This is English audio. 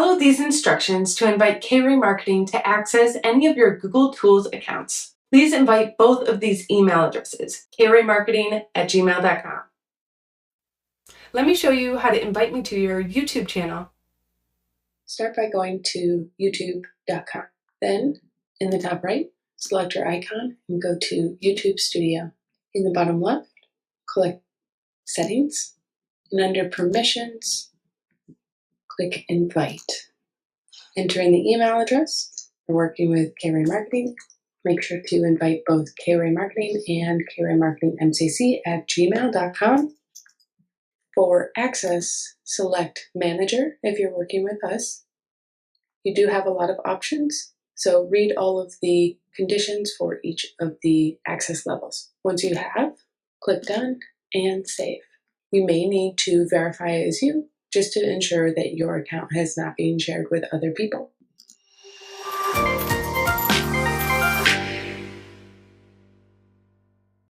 Follow these instructions to invite KaeRae Marketing to access any of your Google Tools accounts. Please invite both of these email addresses, KaeRaeMarketing@gmail.com. Let me show you how to invite me to your YouTube channel. Start by going to youtube.com. Then, in the top right, select your icon and go to YouTube Studio. In the bottom left, click Settings, and under Permissions, click Invite. Enter in the email address. We're working with KaeRae Marketing. Make sure to invite both KaeRae Marketing and KaeRae Marketing MCC@gmail.com. For access, select Manager if you're working with us. You do have a lot of options, so read all of the conditions for each of the access levels. Once you have, click Done and Save. You may need to verify as you, just to ensure that your account has not been shared with other people.